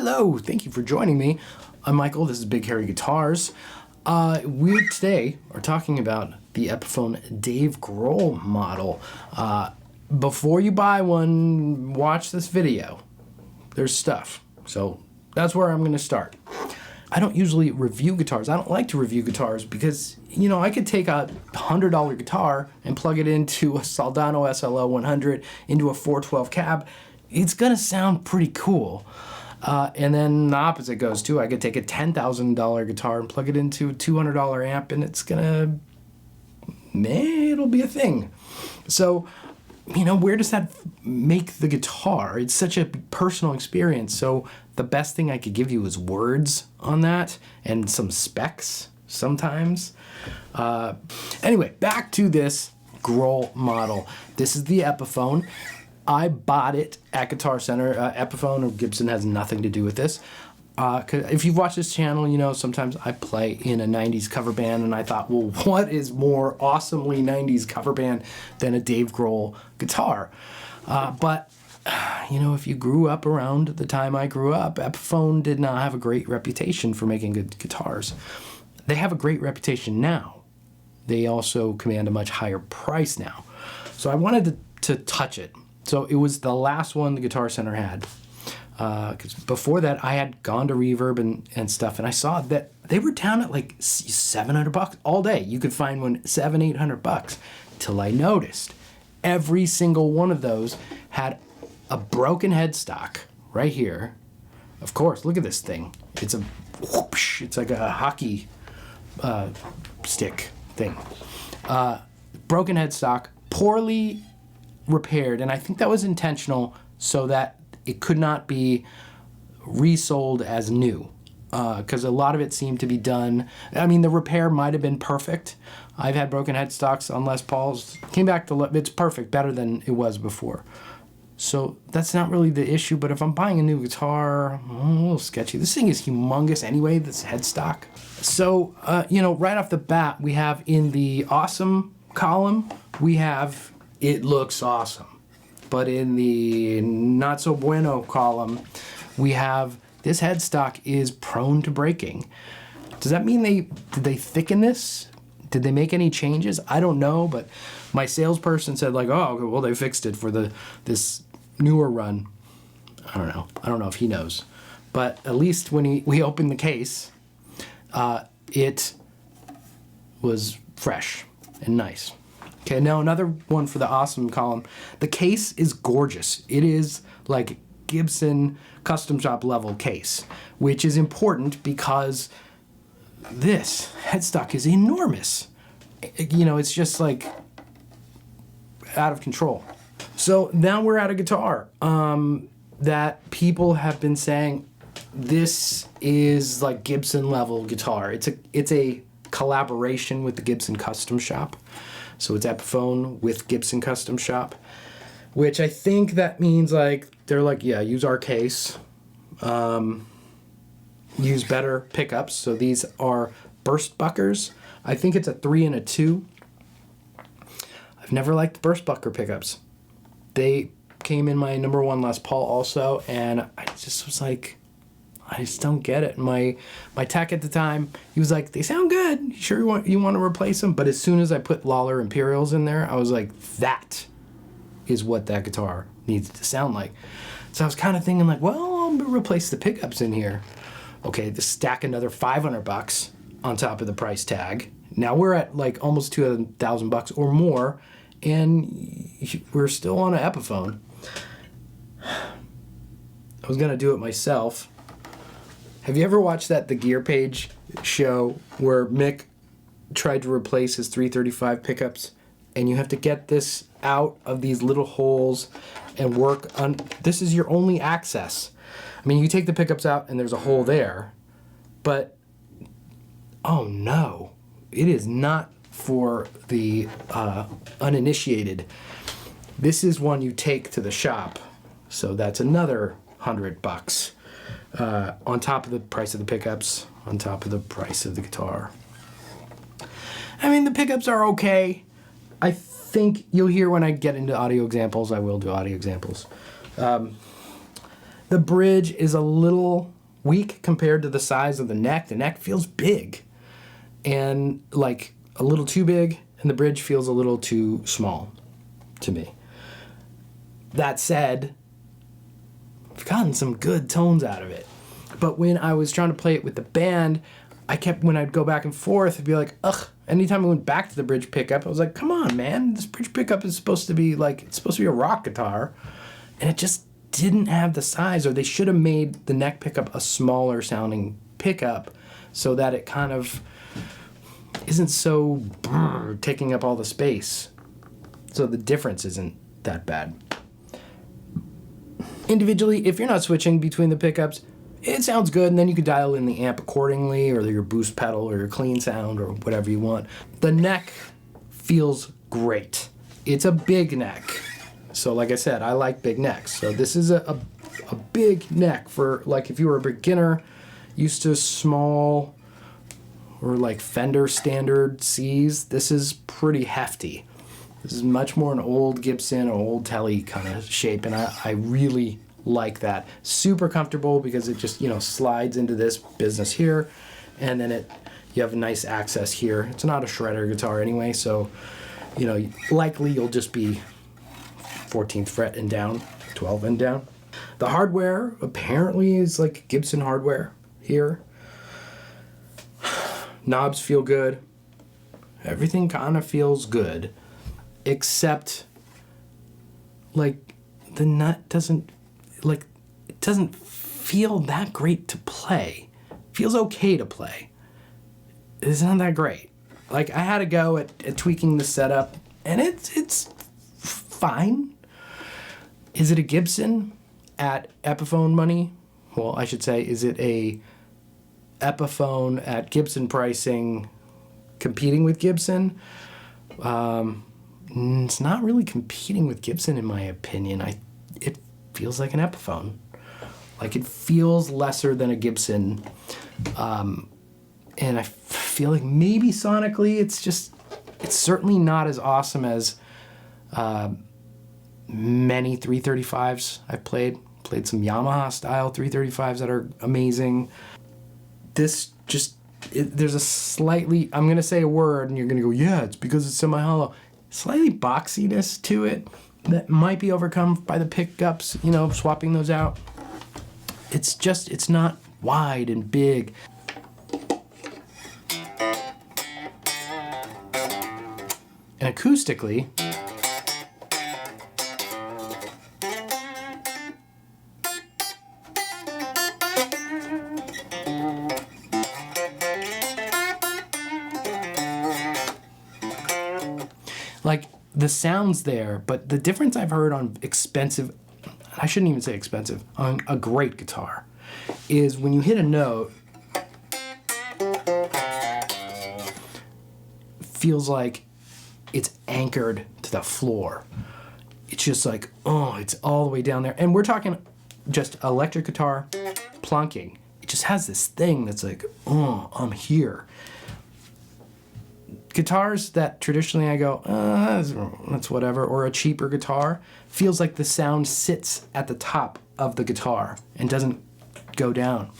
Hello, thank you for joining me. I'm Michael, this is Big Hairy Guitars. We today are talking about the Epiphone Dave Grohl model. Before you buy one, watch this video. There's stuff. So that's where I'm going to start. I don't usually review guitars. I don't like to review guitars because, you know, I could take a $100 guitar and plug it into a Soldano SLO 100 into a 412 cab. It's going to sound pretty cool. And then the opposite goes too. I could take a $10,000 guitar and plug it into a $200 amp and it's going to, it'll be a thing. So, you know, where does that make the guitar? It's such a personal experience. So the best thing I could give you is words on that and some specs sometimes. Anyway, back to this Grohl model. This is the Epiphone. I bought it at Guitar Center. Epiphone or Gibson has nothing to do with this. 'Cause if you've watched this channel, you know sometimes I play in a 90s cover band, and I thought, well, what is more awesomely 90s cover band than a Dave Grohl guitar? But, you know, if you grew up around the time I grew up, Epiphone did not have a great reputation for making good guitars. They have a great reputation now. They also command a much higher price now. So I wanted to touch it. So it was the last one the Guitar Center had. Because before that, I had gone to Reverb and stuff, and I saw that they were down at like $700 all day. You could find one $700-800 till I noticed every single one of those had a broken headstock right here. Of course, look at this thing. It's a whoosh. It's like a hockey stick thing. Broken headstock, poorly repaired, and I think that was intentional so that it could not be resold as new, because a lot of it seemed to be done. I mean, the repair might have been perfect. I've had broken headstocks on Les Pauls. Came back to, it's perfect, better than it was before. So that's not really the issue, but if I'm buying a new guitar, a little sketchy. This thing is humongous anyway, this headstock. So, you know, right off the bat, we have in the awesome column, we have it looks awesome. But in the not so bueno column, we have this headstock is prone to breaking. Does that mean did they thicken this? Did they make any changes? I don't know, but my salesperson said like, oh, well, they fixed it for this newer run. I don't know. I don't know if he knows. But at least when we opened the case, it was fresh and nice. Okay, now another one for the awesome column. The case is gorgeous. It is like Gibson custom shop level case, which is important because this headstock is enormous. You know, it's just like out of control. So now we're at a guitar that people have been saying this is like Gibson level guitar. It's a collaboration with the Gibson custom shop. So it's Epiphone with Gibson Custom Shop, which I think that means like, they're like, yeah, use our case, use better pickups. So these are burst buckers. I think it's a 3 and a 2. I've never liked burst bucker pickups. They came in my #1 Les Paul also, and I just was like, I just don't get it. My tech at the time, he was like, they sound good. You sure you want to replace them? But as soon as I put Lawler Imperials in there, I was like, that is what that guitar needs to sound like. So I was kind of thinking like, well, I'll replace the pickups in here. Okay, to stack another $500 on top of the price tag. Now we're at like almost $2,000 or more, and we're still on an Epiphone. I was gonna do it myself. Have you ever watched The Gear Page show where Mick tried to replace his 335 pickups, and you have to get this out of these little holes and work on, this is your only access. I mean, you take the pickups out and there's a hole there, but oh no, it is not for the uninitiated. This is one you take to the shop, so that's another $100. On top of the price of the pickups, on top of the price of the guitar. I mean, the pickups are okay. I think you'll hear when I get into audio examples, I will do audio examples. The bridge is a little weak compared to the size of the neck. The neck feels big and like a little too big, and the bridge feels a little too small to me. That said, I've gotten some good tones out of it. But when I was trying to play it with the band, when I'd go back and forth, I'd be like, ugh. Anytime I went back to the bridge pickup, I was like, come on, man. This bridge pickup is supposed to be like, it's supposed to be a rock guitar. And it just didn't have the size, or they should have made the neck pickup a smaller sounding pickup so that it kind of isn't so taking up all the space. So the difference isn't that bad. Individually, if you're not switching between the pickups, it sounds good, and then you could dial in the amp accordingly, or your boost pedal, or your clean sound, or whatever you want. The neck feels great. It's a big neck. So like I said, I like big necks. So this is a big neck for, like, if you were a beginner, used to small or like Fender standard Cs, this is pretty hefty. This is much more an old Gibson or old Telly kind of shape, and I really like that. Super comfortable because it just, slides into this business here, and then you have a nice access here. It's not a shredder guitar anyway, so likely you'll just be 14th fret and down, 12 and down. The hardware apparently is like Gibson hardware here. Knobs feel good. Everything kind of feels good, except like the nut doesn't, like, it doesn't feel that great to play. It feels okay to play. It's not that great. Like, I had a go at tweaking the setup, and it's fine. Is it a Gibson at Epiphone money? Well, I should say, is it a Epiphone at Gibson pricing competing with Gibson? It's not really competing with Gibson in my opinion. It feels like an Epiphone. Like, it feels lesser than a Gibson. And I feel like maybe sonically it's certainly not as awesome as many 335s I've played. Played some Yamaha style 335s that are amazing. This there's a slightly, I'm going to say a word and you're going to go, yeah, it's because it's semi-hollow. Slightly boxiness to it that might be overcome by the pickups, swapping those out. It's not wide and big. And acoustically, like, the sound's there, but the difference I've heard on expensive, I shouldn't even say expensive, on a great guitar, is when you hit a note, feels like it's anchored to the floor. It's just like, it's all the way down there. And we're talking just electric guitar plunking. It just has this thing that's like, I'm here. Guitars that traditionally I go, that's whatever, or a cheaper guitar, feels like the sound sits at the top of the guitar and doesn't go down.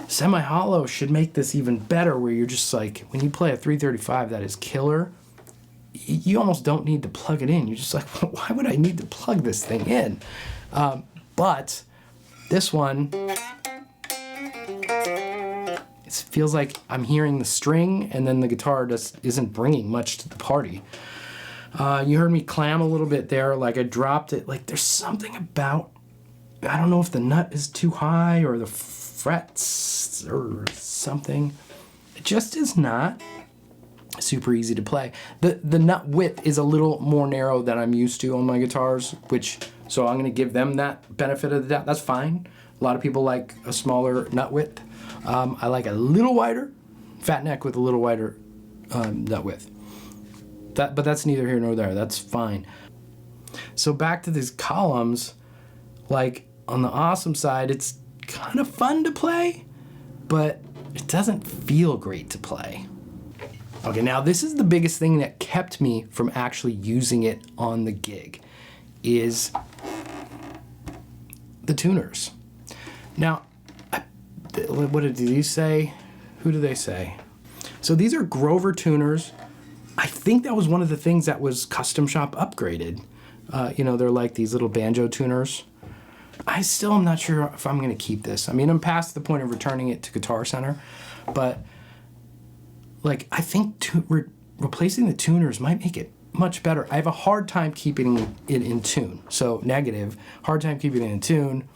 Semi-hollow should make this even better, where you're just like, when you play a 335 that is killer, you almost don't need to plug it in. You're just like, why would I need to plug this thing in? But this one, it feels like I'm hearing the string, and then the guitar just isn't bringing much to the party. You heard me clam a little bit there, like I dropped it. Like, there's something about, I don't know if the nut is too high or the frets or something. It just is not super easy to play. The nut width is a little more narrow than I'm used to on my guitars, so I'm gonna give them that benefit of the doubt. That's fine. A lot of people like a smaller nut width. I like a little wider, fat neck with a little wider nut width. But that's neither here nor there. That's fine. So back to these columns, like on the awesome side, it's kind of fun to play, but it doesn't feel great to play. Okay, now this is the biggest thing that kept me from actually using it on the gig, is the tuners. Now, what did these say? Who do they say? So these are Grover tuners. I think that was one of the things that was Custom Shop upgraded. You know, they're like these little banjo tuners. I still am not sure if I'm going to keep this. I mean, I'm past the point of returning it to Guitar Center, but like I think replacing the tuners might make it much better. I have a hard time keeping it in tune. So negative, hard time keeping it in tune.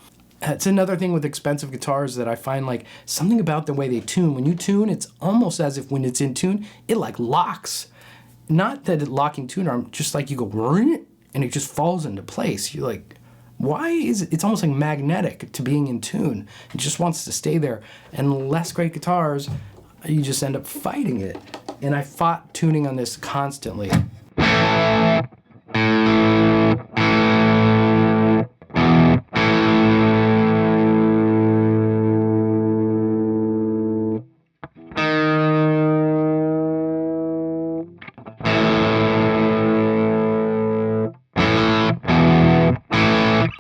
It's another thing with expensive guitars that I find like something about the way they tune. When you tune, it's almost as if when it's in tune, it like locks. Not that it locking tune arm, just like you go and it just falls into place. You're like, why is it? It's almost like magnetic to being in tune. It just wants to stay there. And less great guitars, you just end up fighting it. And I fought tuning on this constantly.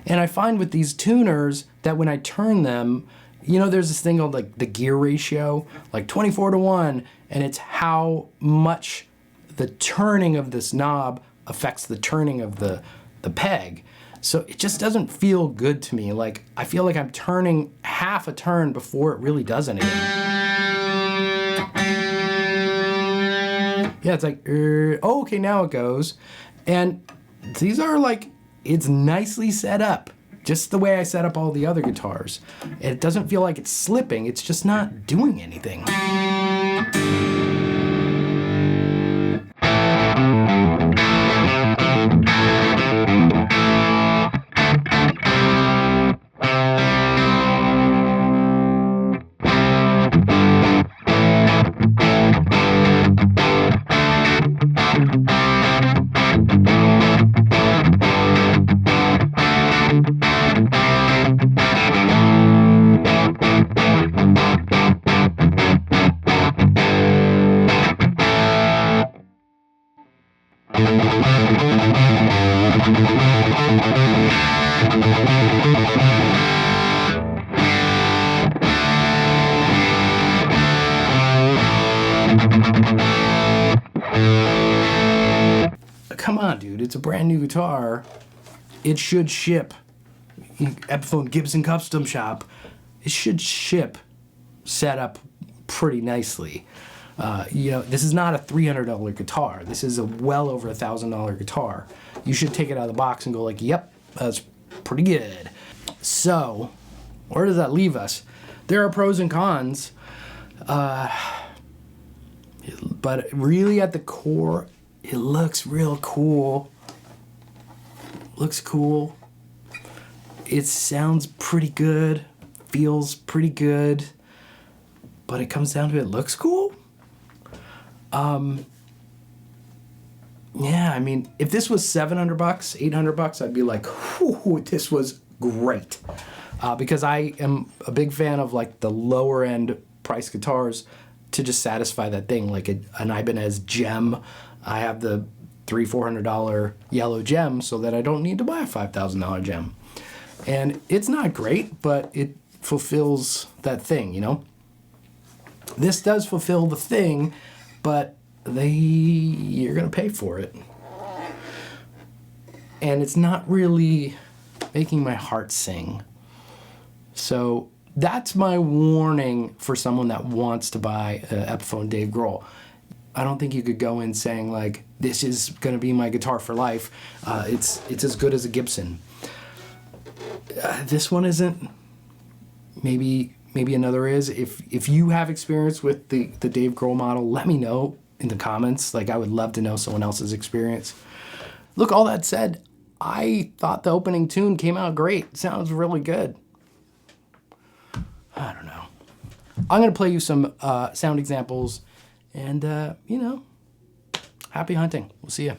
And I find with these tuners that when I turn them, you know, there's this thing called like the gear ratio, like 24:1, and it's how much the turning of this knob affects the turning of the peg. So it just doesn't feel good to me. Like I feel like I'm turning half a turn before it really does anything. Yeah, it's like, oh, okay, now it goes. And these are like, it's nicely set up, just the way I set up all the other guitars. It doesn't feel like it's slipping, it's just not doing anything. Come on, dude, it's a brand new guitar. It should ship. Epiphone Gibson Custom Shop. It should ship set up pretty nicely. You know, this is not a $300 guitar. This is a well over $1,000 guitar. You should take it out of the box and go like, yep, that's pretty good. So, where does that leave us? There are pros and cons. But really at the core, it looks real cool. Looks cool. It sounds pretty good. Feels pretty good. But it comes down to it looks cool. Yeah, I mean, if this was $700, $800, I'd be like, whew, this was great. Because I am a big fan of like the lower end price guitars to just satisfy that thing, like an Ibanez Gem. I have the $300-$400 yellow Gem so that I don't need to buy a $5,000 Gem. And it's not great, but it fulfills that thing, you know? This does fulfill the thing, but you're gonna pay for it. And it's not really making my heart sing. So that's my warning for someone that wants to buy an Epiphone Dave Grohl. I don't think you could go in saying like, this is gonna be my guitar for life. It's as good as a Gibson. This one isn't. Maybe another is. If you have experience with the Dave Grohl model, let me know in the comments. Like, I would love to know someone else's experience. Look, all that said, I thought the opening tune came out great. It sounds really good. I don't know. I'm gonna play you some sound examples, and you know, happy hunting. We'll see you.